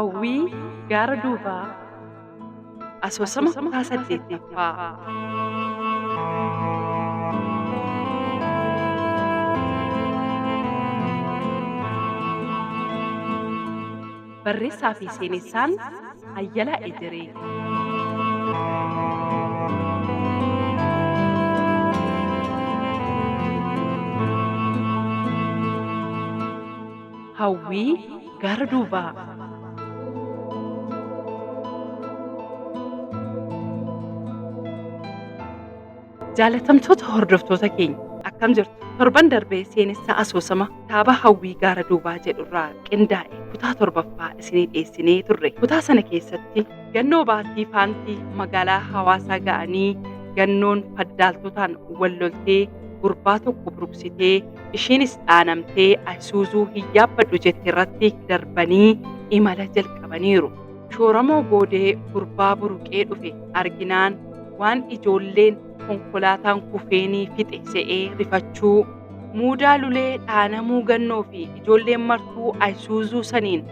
Hawwii Gaara Duubaa Asoosama kutaa 8ffaa. Barreessaa fi seenessaan Ayyalaa Ejeree. Hawwii Gaara Duubaa. Jaalatamtoota hordoftoota keenya akkam jirtu? Torban darbee seenessa asoosama kitaaba Hawwii Gaara Duubaa jedhurraa qindaa'e kutaa 7ffaa isinii dhiyeessinee turre. Kutaa sana keessatti gannoo baatii faantii magaalaa Hawaasaa ga'anii gannoon faddaaltotaan wal loltee gurbaa tokko buruksitee ishiinis dhaanamtee Isuuzuu hin yaabbadhu jette irratti darbanii imala jalqabaniiru. Shooramoo boodee gurbaa buruqee dhufe arginaan waan ijoolleen konkolaataan kufeenii fixe se'ee rifachuu, muudaa lulee dhaanamuu gannoo fi ijoolleen martuu Isuuzuu saniin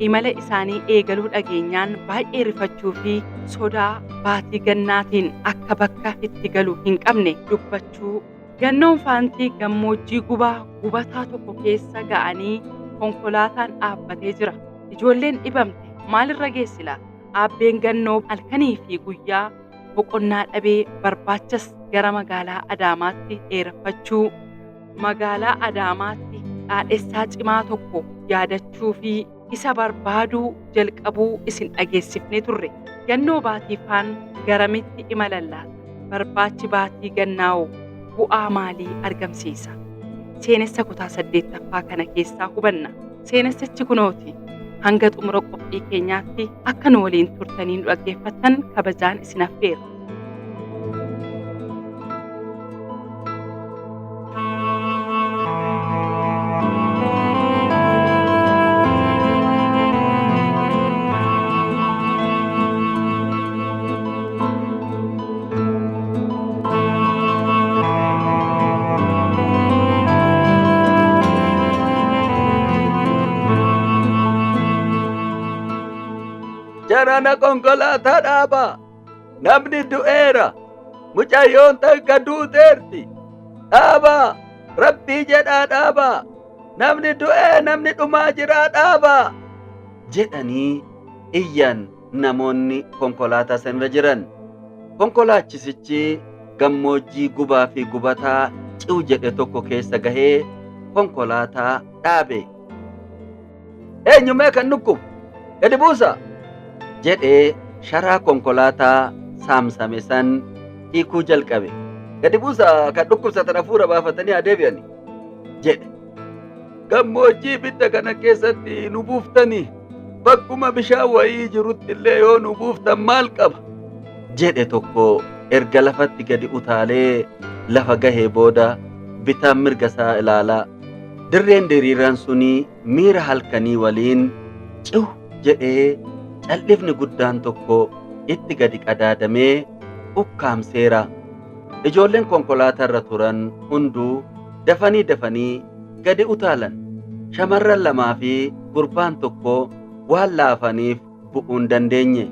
imala isaanii eegaluu dhageenyaan baay'ee rifachuu fi sodaa baatii gannaatiin akka bakka itti galu hin qabne dubbachuu. Gannoon faantii gammoojjii gubataa tokko keessa ga'anii konkolaataan dhaabbatee jira. Ijoolleen dhibamte maalirra geessila? Aabbeen gannoo halkanii fi guyyaa boqonnaa dhabee barbaachas gara magaalaa Adaamaatti dheereffachuu, magaalaa Adaamaatti dhaadhessaa cimaa tokko yaadachuu fi isa barbaaduu jalqabuu isin dhageessifnee turre. Gannoo baatii faan garamitti imalallaa? Barbaachi baatii gannaa'oo bu'aa maalii argamsiisa? Seenessa kutaa 8ffaa kana keessaa hubanna. Seenessichi kunooti. Hanga xumura qophii keenyaatti akka nu waliin turtaniin dhaggeeffattan kabajaan isin affeera. Jarana konkolaataa dhaabaa, namni du'eera, mucayyoon takka duuteerti. Dhaabaa, rabbii jedhaa dhaabaa, namni du'ee namni dhumaa jiraa dhaabaa jedhanii iyyan namoonni konkolaataa sanarra jiran. Konkolaachisichi gammoojjii gubaa fi gubataa ciu jedhe tokko keessa gahee konkolaataa dhaabe. Eenyumee kan dhukkubu? Gadi buusa jedhee sharaa konkolaataa saamsame san hiikuu jalqabe. Gadi buusa kan dhukkubsatan hafuura baafatanii adeebi'ani jedhe. Gammoojjii ibidda kana keessatti nu buuftanii bakkuma bishaan wayii jirutti illee yoo nu buuftan maal qaba jedhe tokko erga lafatti gadi utaalee lafa gahee booda bitaan mirga isaa ilaalaa. Dirreen diriiraan suni miira halkanii waliin ciu jedhee cal'ifni guddaan tokko itti gadi qadaadamee ukkaamseera. Ijoolleen konkolaataa irra turan hunduu dafanii gadi utaalan. Shamarran lamaa fi gurbaan tokko waan laafaniif bu'uu hin dandeenye.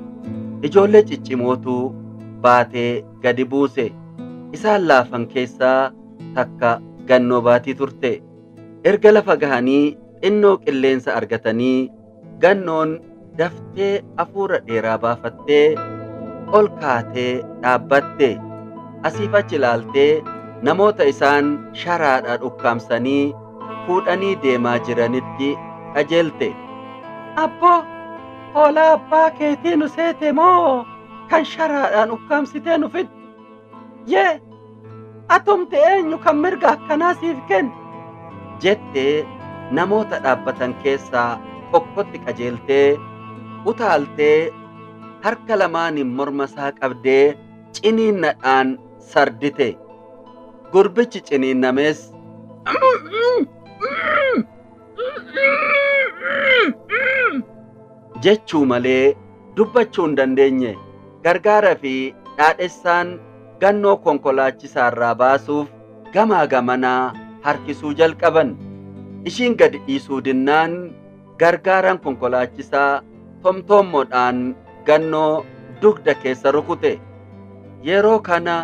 Ijoollee ciccimootu baatee gadi buuse. Isaan laafan keessaa takka gannoo baatii turte. Erga lafa gahanii xinnoo qilleensa argatanii gannoon daftee hafuura dheeraa baafattee ol kaatee dhaabbatte. Asiif achi ilaaltee namoota isaan sharaadhaan ukkaamsanii fuudhanii deemaa jiranitti qajeelte. Abboo, hoolaa abbaa keetii nu seete moo kan sharaadhaan ukkaamsitee nu fidde? Yee, atumti eenyu kan mirga akkanaa siif kenne? Jettee namoota dhaabbatan keessaa tokkotti qajeeltee utaaltee harka lamaaniin morma isaa qabdee ciniinnadhaan sardite. Gurbichi ciniinnames jechuu malee dubbachuu hin dandeenye. Gargaara fi dhaadhessaan gannoo konkolaachisaarraa baasuuf gamaa gamanaa harkisuu jalqaban. Ishiin gadi dhiisuu dinnaan gargaaraan konkolaachisaa tomtoommoodhaan gannoo dugda keessa rukute. Yeroo kana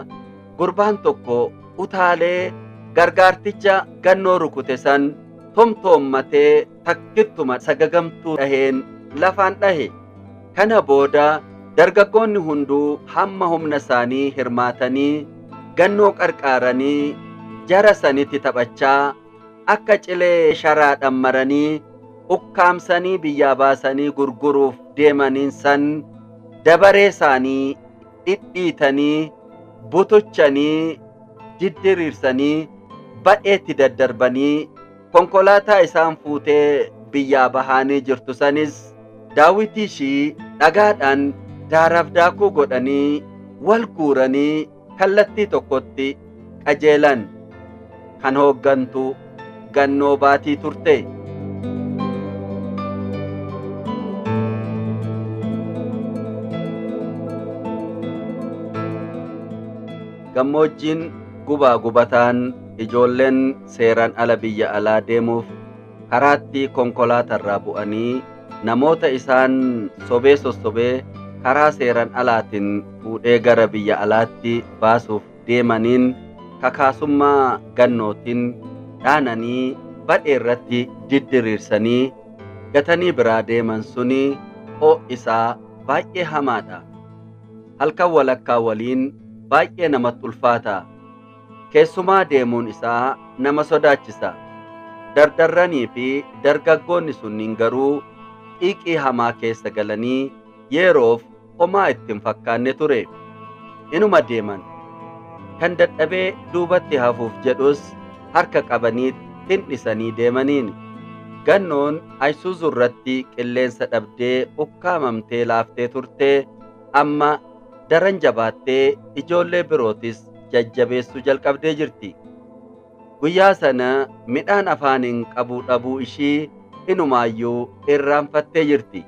gurbaan tokko utaalee gargaarticha gannoo rukute san tomtoommatee takkittuma sagagamtuu dhaheen lafaan dhahe. Kana booda dargaggoonni hunduu hamma humna isaanii hirmaatanii gannoo qarqaaranii jara sanitti taphachaa akka cilee sharaadhaan maranii ukkaamsanii biyyaa baasanii gurguruuf deemaniin san dabaree isaanii dhidhiitanii butuchanii diddiriirsanii badheetti daddarbanii konkolaataa isaan fuutee biyyaa bahaanii jirtu sanis daawwitii ishii dhagaadhaan daaraaf daakuu godhanii wal guuranii kallattii tokkotti qajeelan. Kan hooggantu gannoo baatii turte. Gammoojjiin gubaa gubataan ijoolleen seeraan ala biyya alaa deemuuf karaatti konkolaatarraa bu'anii namoota isaan sobee sossobee karaa seeraan alaatiin fuudhee gara biyya alaatti baasuuf deemaniin kakaasummaa gannootiin dhaananii badhee irratti diddiriirsanii gatanii biraa deeman suni ho'isaa baay'ee hamaadha. Halkan walakkaa waliin baay'ee namatti ulfaata. Keessumaa deemuun isaa nama sodaachisa. Dardarranii fi dargaggoonni sunniin garuu xiiqii hamaa keessa galanii yeroof homaa ittiin fakkaanne ture. Inuma deeman. Kan dadhabee duubatti hafuuf jedhus harka qabanii tindhisanii deemaniin. Gannoon Ayisuuzuu irratti qilleensa dhabdee ukkaamamtee laaftee turtee amma daran jabaattee ijoollee birootis jajjabeessuu jalqabdee jirti. Guyyaa sana midhaan afaaniin qabuu dhabuu ishii inumaayyuu irraanfattee jirti.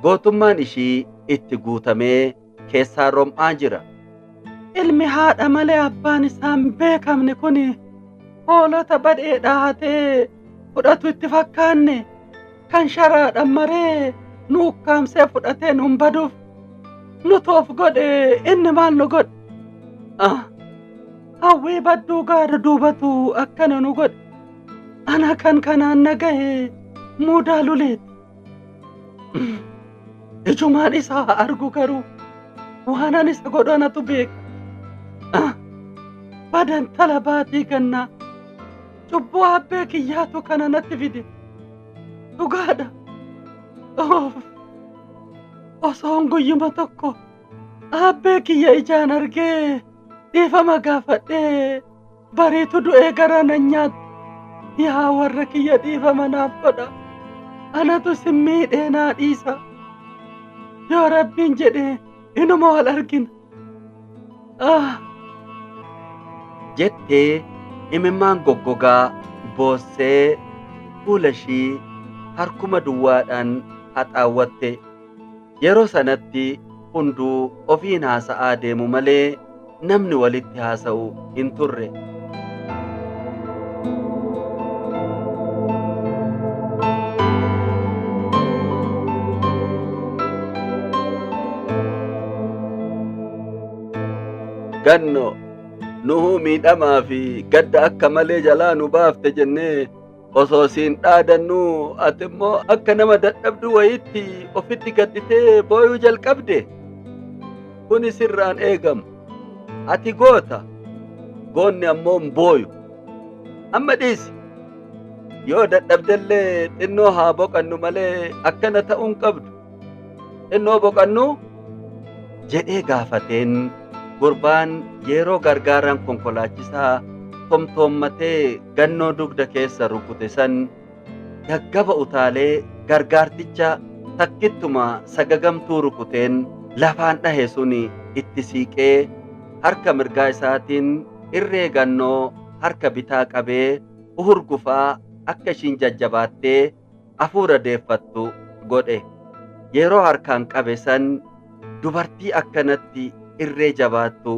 Gootummaan ishii itti guutamee keessaa rom'aa jira. Ilmi haadha malee abbaan isaan beekamne kun hoolota badhee dhaahatee fudhatu itti fakkaanne kan sharaadhaan maree nu ukkaamsee fudhatee nuun baduuf nu toof godhe inni maal nu godhe? Hawwii badduu gaara duubatu akkana nu godhe. Ana kan kanaan nagahe muudaa luleeti. Ijumaan isaa argu garuu waanan isa godhanatu beeka. Badan tala baatii gannaa cubbuu abbee kiyyaatu kana natti fide. Dhugaadha. Osoon guyyuma tokko abbee kiyya ijaan argee dhiifama gaafadhee bariitu du'ee gara nan nyaatu. Yaa warra kiyya dhiifama naaf godha. Anatu sin miidhee naa dhiisa. Yoo Rabbiin jedhee inuma wal argina. Jettee imimmaan goggogaa boossee fuula ishii harkuma duwwaadhaan haxaawwatte. Yeroo sanatti hunduu ofiin haasa'aa deemu malee namni walitti haasa'u hin turre. Ganno nuhu miidhamaa fi gadda akka malee jalaa nu baafte jennee osoo siin dhaadannu ati immoo akka nama dadhabdu wayitti ofitti gadditee booyuu jalqabde. Kuni sirraan eegamu. Ati goota, goonni ammoo hin booyu. Amma dhiisi. Yoo dadhabdellee xinnoo haa boqannu malee akkana ta'uun qabdu. Xinnoo boqannu jedhee gaafateen gurbaan yeroo gargaaraan konkolaachisaa tomtoommatee gannoo dugda keessa rukute san gaggaba utaalee gargaarticha takkittuma sagagamtuu rukuteen lafaan dhahe suni itti siiqee harka mirgaa isaatiin irree gannoo harka bitaa qabee uhurgufaa akka ishiin jajjabaattee hafuura deeffattu godhe. Yeroo harkaan qabe san dubartii akkanatti irree jabaattu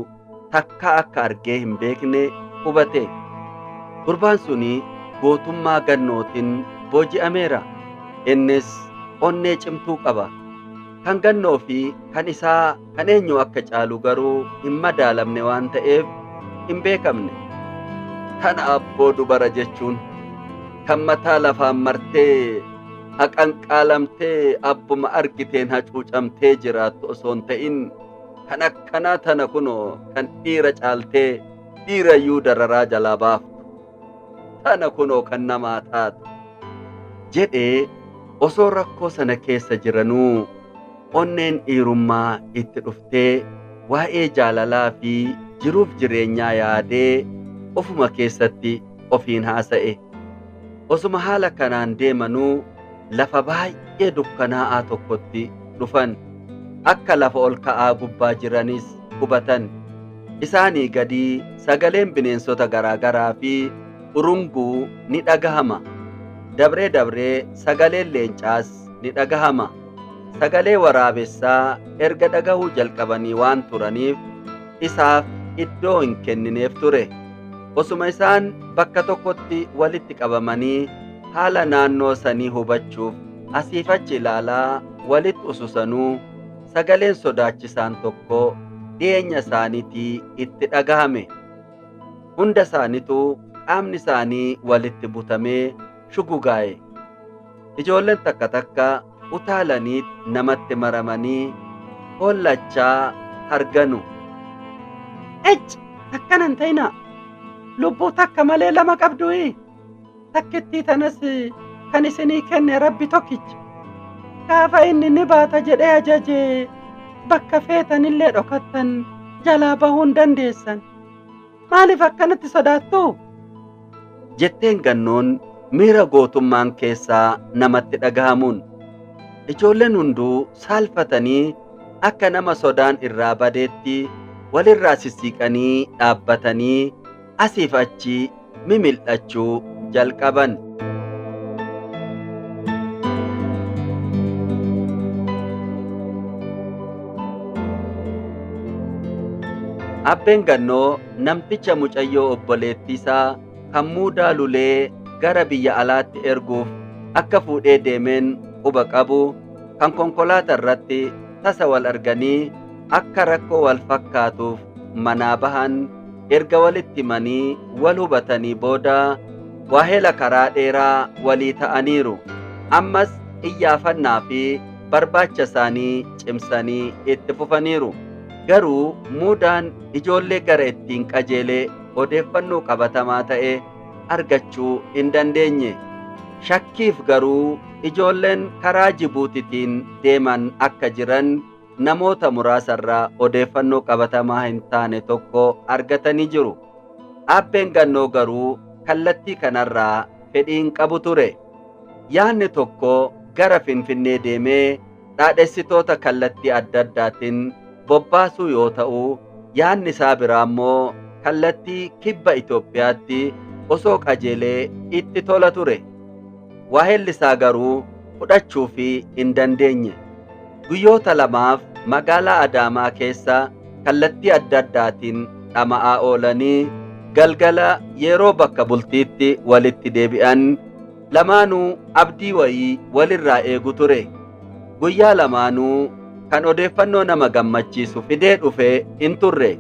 takka akka argee hin beekne hubate. Gurbaan suni gootummaa gannootiin booji'ameera. Innis onnee cimtuu qaba. kan gannoo fi kan isaa kan eenyu akka caalu garuu hin madaalamne waan ta'eef hin beekamne. Kana abboo dubara jechuun kan mataa lafaan martee haqanqaalamtee abbuma argiteen hacuucamtee jiraattu osoo hin ta'in kan akkanaa tana kunoo kan dhiira caaltee dhiirayyuu dararaa jalaa baaftu tana kunoo kan namaa taatu jedhee osoo rakkoo sana keessa jiranuu onneen dhiirummaa itti dhuftee waa'ee jaalalaa fi jiruuf jireenyaa yaadee ofuma keessatti ofiin haasa'e. Osuma haala kanaan deemanuu lafa baay'ee dukkanaa'aa tokkotti dhufan. Akka lafa ol ka'aa gubbaa jiranis hubatan. Isaanii gadii sagaleen bineensota garaagaraa fi urunguu ni dhagahama. Dabree dabree sagaleen leencaas ni dhagahama. Sagalee waraabessaa erga dhagahuu jalqabanii waan turaniif isaaf iddoo hin kennineef ture. Osuma isaan bakka tokkotti walitti qabamanii haala naannoo sanii hubachuuf asiif achi ilaalaa walitti ususanuu sagaleen sodaachisaan tokko dhiyeenya isaaniitii itti dhagahame. Hunda isaaniitu qaamni isaanii walitti butamee shugugaa'e. Ijoolleen takka takka utaalaniit namatti maramanii hollachaa harganu. Akkanan ta'inaa lubbuu takka malee lama qabdui. Takkittii tanas kan isinii kenne Rabbi tokkicha. Gaafa inni ni baata jedhee ajaje bakka feetanillee dhokattan jalaa bahuu hin dandeessan. Maaliif akkanatti sodaattu? Jetteen gannoon miira gootummaan keessaa namatti dhagahamuun. Ijoolleen hunduu saalfatanii akka nama sodaan irraa badeetti walirraa sissiiqanii dhaabbatanii asiif achi mimil'achuu jalqaban. Abbeen gannoo namticha mucayyoo obboleettii isaa kan muudaa lulee gara biyya alaatti erguuf akka fuudhee deemeen quba qabu kan konkolaataa irratti tasa wal arganii akka rakkoo wal fakkaatuuf manaa bahan erga walitti himanii wal hubatanii booda waahela karaa dheeraa walii ta'aniiru. Ammas iyyaafannaa fi barbaacha isaanii cimsanii itti fufaniiru. Garuu muudaan ijoollee gara ittiin qajeelee odeeffannoo qabatamaa ta'e argachuu hin dandeenye. Shakkiif garuu ijoolleen karaa Jibuutiitiin deeman akka jiran namoota muraasarraa odeeffannoo qabatamaa hin taane tokko argatanii jiru. Abbeen gannoo garuu kallattii kanarraa fedhii hin qabu ture. Yaanni tokko gara Finfinnee deemee dhaadhessitoota kallattii adda addaatiin bobbaasuu yoo ta'u, yaanni isaa biraa immoo kallattii kibba Itoophiyaatti osoo qajeelee itti tola ture. Waahilli isaa garuu fudhachuu hin dandeenye. Guyyoota lamaaf magaalaa Adaamaa keessa kallattii adda addaatiin dhama'aa oolanii galgala yeroo bakka bultiitti walitti deebi'an lamaanuu abdii wayii walirraa eegu ture. Guyyaa lamaanuu kan odeeffannoo nama gammachiisu fidee dhufee hin turre.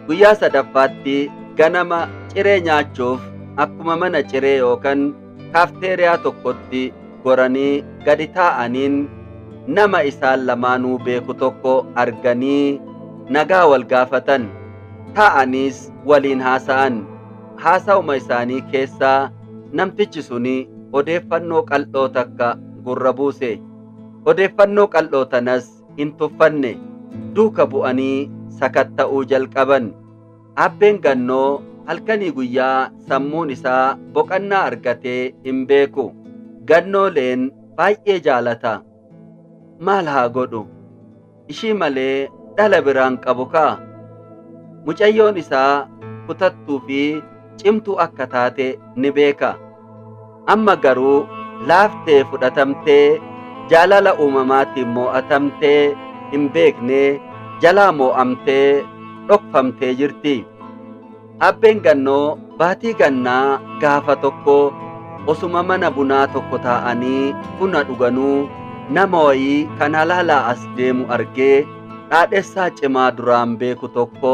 Guyyaa sadaffaatti ganama ciree nyaachuuf akkuma mana ciree yookaan kaafteeriyaa tokkotti goranii gadi taa'aniin nama isaan lamaanuu beeku tokko arganii nagaa wal gaafatan. Taa'aniis waliin haasa'an. Haasa'uma isaanii keessaa namtichi suni odeeffannoo qal'oo takka gurra buuse. Odeeffannoo qal'oo tanas hin tuffanne. Duuka bu'anii sakatta'uu jalqaban. Abbeen gannoo halkanii guyyaa sammuun isaa boqannaa argatee hin beeku. Gannooleen baay'ee jaalata. Maal haa godhu? Ishii malee dhala biraan qabu kaa? Mucayyoon isaa kutattuu fi cimtuu akka taate ni beeka. Amma garuu laaftee fudhatamtee jaalala uumamaatiin moo'atamtee hin beekne jalaa moo'amtee dhokfamtee jirti. Abbeen gannoo baatii gannaa gaafa tokko osuma mana bunaa tokko taa'anii buna dhuganuu nama wayii kan halaalaa as deemu argee dhaadhessaa cimaa duraan beeku tokko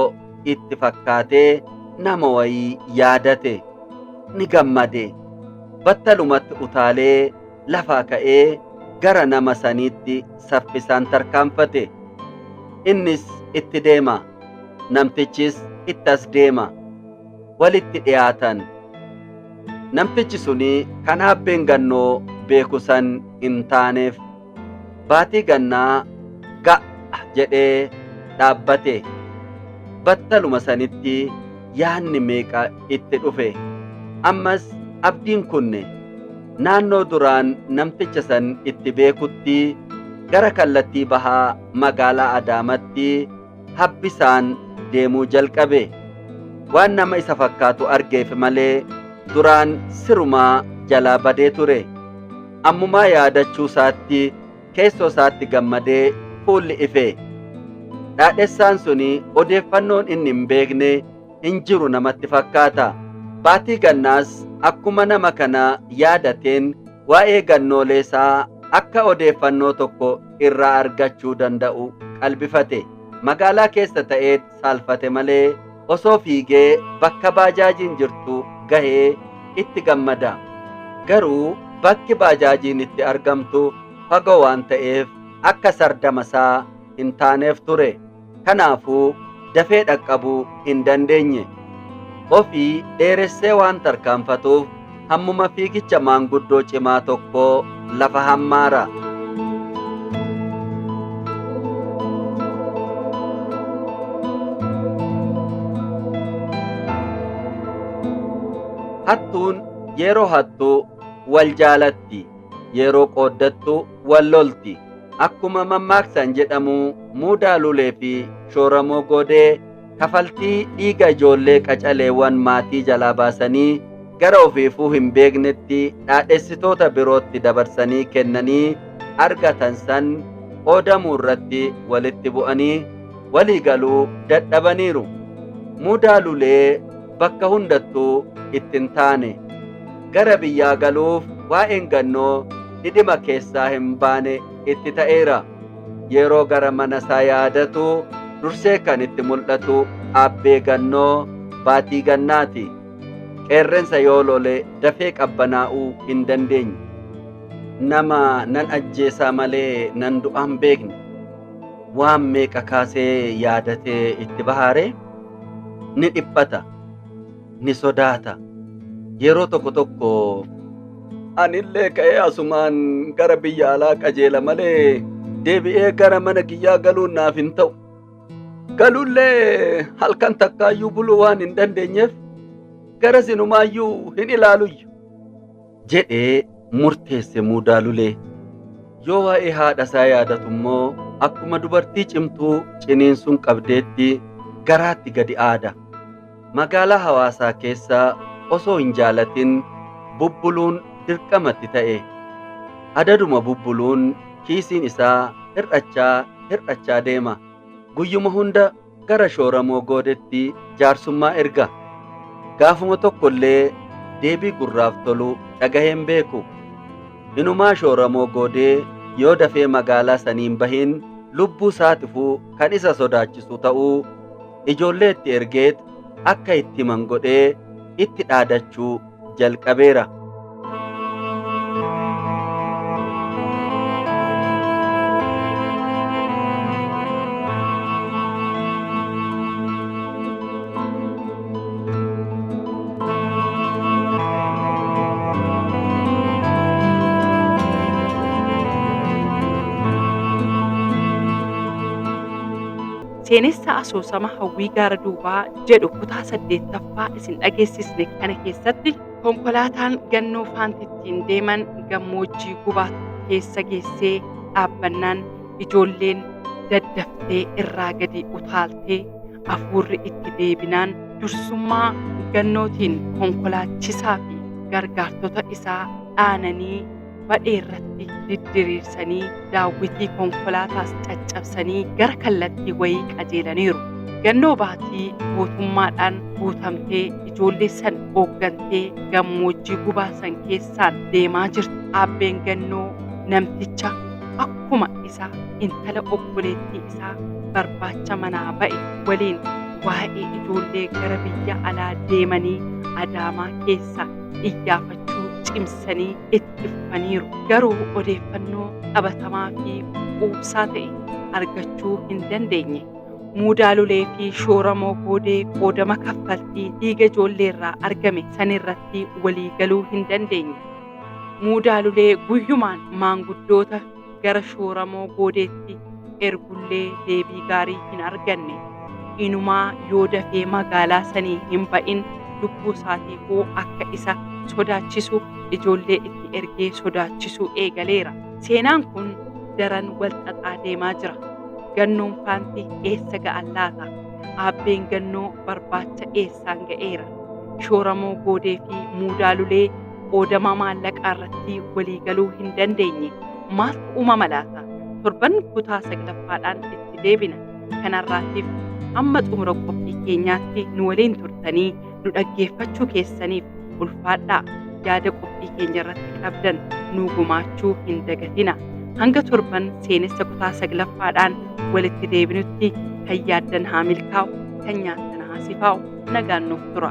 itti fakkaatee nama wayii yaadate ni gammade. Battalumatti utaalee lafaa ka'ee gara nama saniitti saffisaan tarkaanfate. Innis itti deema, namtichis itti as deema. Walitti dhiyaatan. Namtichi suni kan habbeen gannoo beeku san hin taaneef baatii gannaa ga'a jedhee dhaabbate. Battaluma sanitti yaanni meeqa itti dhufe. Ammas abdiin kunne naannoo duraan namticha san itti beekutti gara kallattii bahaa magaalaa Adaamatti habbisaan deemuu jalqabe. Waan nama isa fakkaatu argeef malee duraan sirumaa jalaa badee ture. Ammumaa yaadachuu isaatti keessoo isaatti gammadee fuulli ife. Dhaadhessaan suni odeeffannoon inni hin beekne hin jiru namatti fakkaata. Baatii gannaas akkuma nama kana yaadateen waa'ee gannoolee isaa akka odeeffannoo tokko irraa argachuu danda'u qalbifate. Magaalaa keessa ta'ee saalfate malee osoo fiigee bakka baajaajiin jirtu gahee itti gammada. Garuu bakki baajaajiin itti argamtu fagoo waan ta'eef akka sardama isaa hin taaneef ture. Kanaafuu dafee dhaqqabuu hin dandeenye. Ofii dheeressee waan tarkaanfatuuf hammuma fiigicha maanguddoo cimaa tokko lafa hammaara. Hattuun yeroo hattuu wal jaalatti, yeroo qooddattu wal lolti. Akkuma mammaaksan jedhamu muudaa lulee fi shooramoo goodee kafaltii dhiiga ijoollee qacaleewwan maatii jalaa baasanii gara ofiifuu hin beeknetti dhaadhessitoota birootti dabarsanii kennanii argatan san qoodamuu irratti walitti bu'anii walii galuu dadhabaniiru. Muudaa lulee bakka hundattuu ittiin taane gara biyyaa galuuf waa'een gannoo dhidhima keessaa hin baane itti ta'eera. Yeroo gara mana isaa yaadatu dursee kan itti mul'atu abbee gannoo baatii gannaati. Qeerrensa yoo lole dafee qabbanaa'uu hin dandeenye. Nama nan ajjeesaa malee nan du'aan beekne. Waan meeqa kaasee yaadatee itti bahaaree ni dhiphata, ni sodaata. Yeroo tokko tokko anillee ka'ee asumaan gara biyya alaa qajeela malee deebi'ee gara mana kiyyaa galuun naaf hin ta'u. Galuullee halkan takkaayyuu buluu waan hin dandeenyeef gara sinumaayyuu hin ilaaluyyu jedhee murteesse muudaa lulee. Yoo waa'ee haadha isaa yaadatu immoo akkuma dubartii cimtuu ciniinsuun qabdeetti garaatti gadi aada. Magaalaa hawaasaa keessa osoo hin jaalatin bubbuluun dirqamatti ta'e. Adaduma bubbuluun kiisiin isaa hir'achaa deema. Guyyuma hunda gara shooramoo goodetti jaarsummaa erga. Gaafuma tokkollee deebii gurraaf tolu dhagaheen beeku. Inumaa shooramoo goodee yoo dafee magaalaa saniin bahin lubbuu isaatifuu kan isa sodaachisu ta'uu ijoollee itti ergeet akka itti himan godhee itti dhaadachuu jalqabeera. Seenessa asoosama hawwii gaara duubaa jedhu kutaa 8ffaa isin dhageessisne kana keessatti konkolaataan gannoo faanti ittiin deeman gammoojjii gubaa keessa geessee dhaabbannaan ijoolleen daddaftee irraa gadi utaaltee hafuurri itti deebinaan dursummaa gannootiin konkolaachisaa fi gargaartota isaa dhaananii badhee irratti diddiriirsanii daawwitii konkolaataas caccabsanii gara kallattii wayii qajeelaniiru. Gannoo baatii mootummaadhaan guutamtee ijoollee san hooggantee gammoojjii gubaa san keessaan deemaa jirti. Abbeen gannoo namticha akkuma isaa intala obboleettii isaa barbaacha manaa ba'e waliin waa'ee ijoollee gara biyya alaa deemanii Adaamaa keessa iyyaafachuu cimsanii itti fufaniiru. Garuu odeeffannoo qabatamaa fi quubsaa ta'e argachuu hin dandeenye. Muudaa Lulee fi Shooramoo Goodee qoodama kaffaltii dhiiga ijoolleerraa argame sanirratti walii galuu hin dandeenye. Muudaa Lulee guyyumaan maanguddoota gara Shooramoo Goodeetti ergullee deebii gaarii hin arganne. Inumaa yoo dafee magaalaa sanii hin ba'in lubbuu isaatiifuu akka isa sodaachisu ijoollee itti ergee sodaachisuu eegaleera. Seenaan kun daran wal xaxaa deemaa jira. Gannoon faanti eessa ga'an laata? Aabbeen gannoo barbaacha eessaan ga'eera? Shooramoo Goodee fi Muudaa Lulee qoodama maallaqaa irratti walii galuu hin dandeenye. Maaltu uumama laata? Torban kutaa 9ffaadhaan itti deebina. Kanarraatiif amma xumura qophii keenyaatti nu waliin turtanii nu dhaggeeffachuu keessaniif ulfaadhaa. Yaada qophii keenya irratti qabdan nu gumaachuu hin dagatina. Hanga torban seenessa kutaa 9ffaadhaan walitti deebinutti kan yaaddan haa milkaa'u, kan nyaattan haa sifaa'u. Nagaan nuuf tura.